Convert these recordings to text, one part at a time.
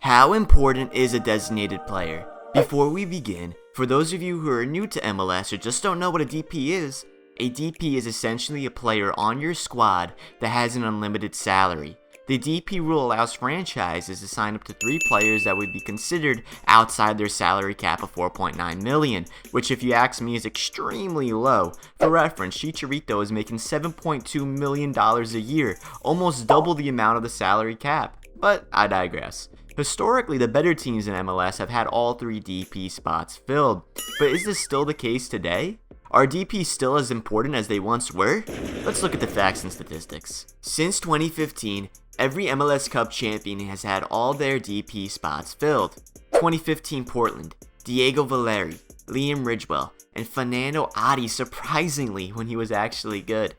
How important is a designated player? Before we begin, for those of you who are new to MLS or just don't know what a DP is is essentially a player on your squad that has an unlimited salary. The DP rule allows franchises to sign up to 3 players that would be considered outside their salary cap of $4.9 million, which if you ask me is extremely low. For reference, Chicharito is making $7.2 million a year, almost double the amount of the salary cap. But I digress. Historically, the better teams in MLS have had all 3 DP spots filled, but is this still the case today? Are DPs still as important as they once were? Let's look at the facts and statistics. Since 2015, every MLS Cup champion has had all their DP spots filled. 2015 Portland, Diego Valeri, Liam Ridgewell, and Fernando Adi surprisingly when he was actually good.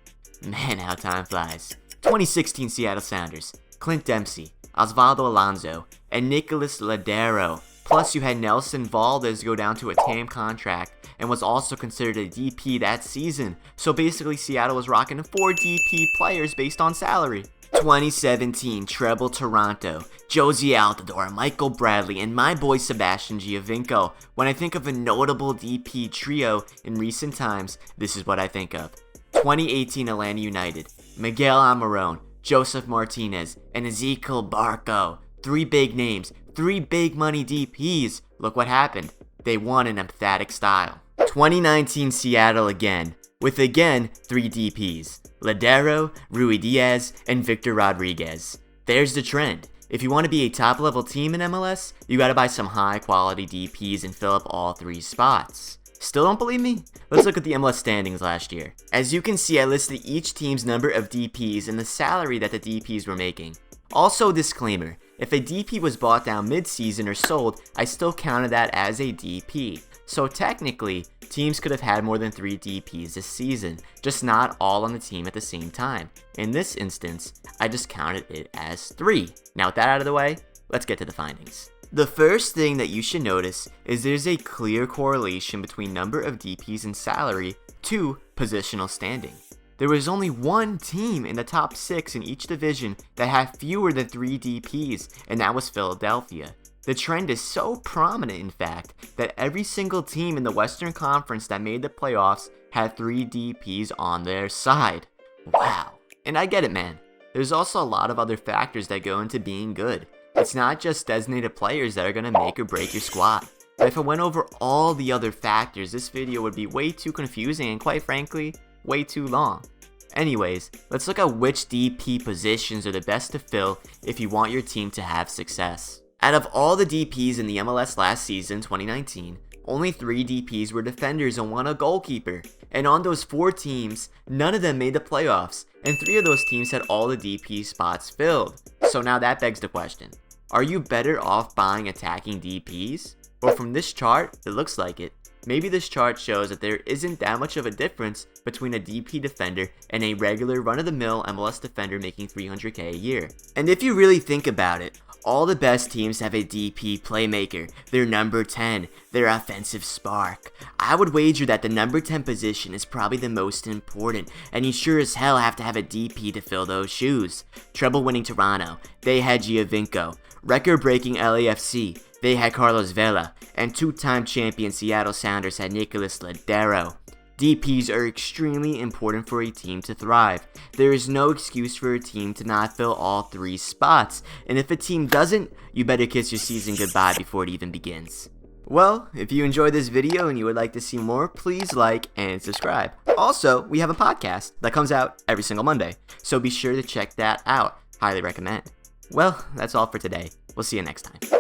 Man, how time flies. 2016 Seattle Sounders, Clint Dempsey, Osvaldo Alonso, and Nicolas Ladero. Plus you had Nelson Valdez go down to a TAM contract and was also considered a DP that season. So basically Seattle was rocking 4 DP players based on salary. 2017 Treble Toronto, Josie Altidore, Michael Bradley, and my boy Sebastian Giovinco. When I think of a notable DP trio in recent times, this is what I think of. 2018 Atlanta United, Miguel Almirón, Joseph Martinez, and Ezekiel Barco. 3 big names, 3 big money DPs. Look what happened. They won in emphatic style. 2019 Seattle again, with again 3 DPs. Ladero, Rui Diaz, and Victor Rodriguez. There's the trend. If you want to be a top level team in MLS, you gotta buy some high quality DPs and fill up all 3 spots. Still don't believe me? Let's look at the MLS standings last year. As you can see, I listed each team's number of DPs and the salary that the DPs were making. Also, disclaimer, if a DP was bought down mid-season or sold, I still counted that as a DP. So technically, teams could have had more than 3 DPs this season, just not all on the team at the same time. In this instance, I just counted it as 3. Now with that out of the way, let's get to the findings. The first thing that you should notice is there's a clear correlation between number of DPs and salary to positional standing. There was only one team in the top 6 in each division that had fewer than 3 DPs, and that was Philadelphia. The trend is so prominent, in fact, that every single team in the Western Conference that made the playoffs had 3 DPs on their side. Wow. And I get it, man. There's also a lot of other factors that go into being good. It's not just designated players that are going to make or break your squad. But if I went over all the other factors, this video would be way too confusing and quite frankly, way too long. Anyways, let's look at which DP positions are the best to fill if you want your team to have success. Out of all the DPs in the MLS last season, 2019, only 3 DPs were defenders and 1 a goalkeeper. And on those 4 teams, none of them made the playoffs, and 3 of those teams had all the DP spots filled. So now that begs the question, are you better off buying attacking DPs? Well, from this chart, it looks like it. Maybe this chart shows that there isn't that much of a difference between a DP defender and a regular run-of-the-mill MLS defender making $300K a year. And if you really think about it, all the best teams have a DP playmaker, their number 10, their offensive spark. I would wager that the number 10 position is probably the most important, and you sure as hell have to have a DP to fill those shoes. Treble-winning Toronto, they had Giovinco. Record-breaking LAFC, they had Carlos Vela. And 2-time champion Seattle Sounders had Nicolas Ladero. DPs are extremely important for a team to thrive. There is no excuse for a team to not fill all 3 spots, and if a team doesn't, you better kiss your season goodbye before it even begins. Well, if you enjoyed this video and you would like to see more, please like and subscribe. Also, we have a podcast that comes out every single Monday, so be sure to check that out. Highly recommend. Well, that's all for today. We'll see you next time.